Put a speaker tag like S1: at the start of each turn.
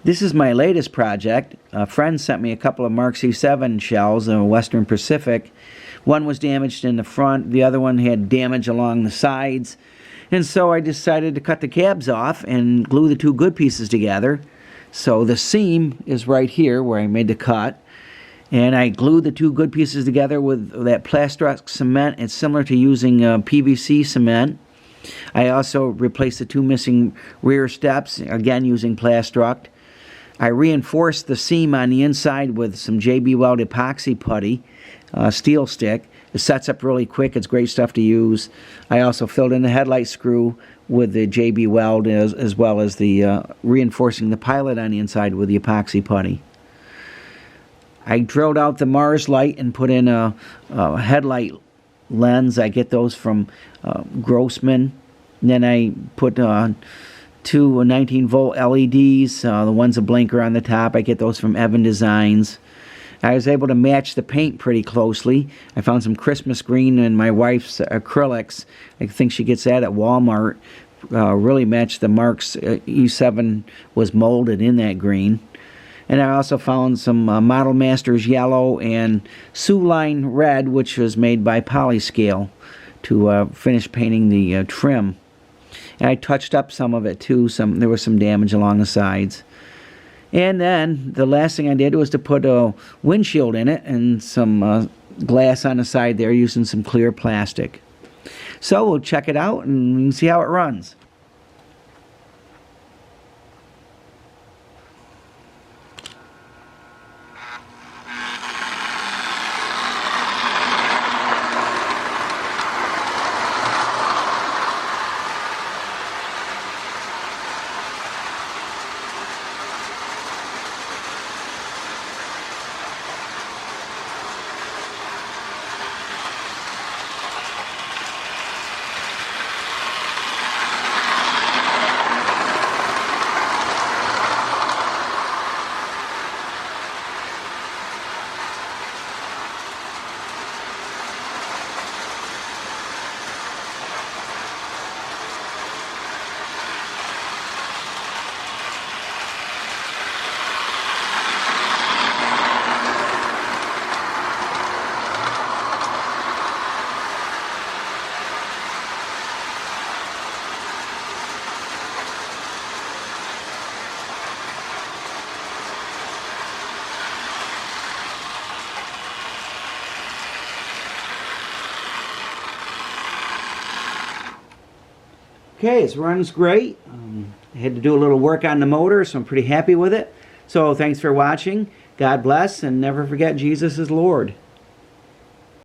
S1: This is my latest project. A friend sent me a couple of Marx E7 shells in Western Pacific. One was damaged in the front, the other one had damage along the sides. And so I decided to cut the cabs off and glue the two good pieces together. So the seam is right here where I made the cut. And I glued the two good pieces together with that plastruct cement. It's similar to using PVC cement. I also replaced the two missing rear steps, again using plastruct. I reinforced the seam on the inside with some jbweld epoxy putty, steel stick. It sets up really quick. It's great stuff to use. I also filled in the headlight screw with the jbweld as well as the reinforcing the pilot on the inside with the epoxy putty. I drilled out the Mars light and put in a headlight lens. I get those from Grossman. And then I put two 19-volt LEDs, the ones that blinker on the top. I get those from Evan Designs. I was able to match the paint pretty closely. I found some Christmas green in my wife's acrylics. I think she gets that at Walmart. Really matched the Marx E7 was molded in that green. And I also found some Model Masters yellow and sooline red, which was made by Pollyscale, to finish painting the trim. And I touched up some of it too. There was some damage along the sides. And then the last thing I did was to put a windshield in it and some glass on the side there using some clear plastic. So we'll check it out and we can see how it runs. Okay, it runs great. I had to do a little work on the motor, so I'm pretty happy with it. So thanks for watching. God bless, and never forget Jesus is Lord.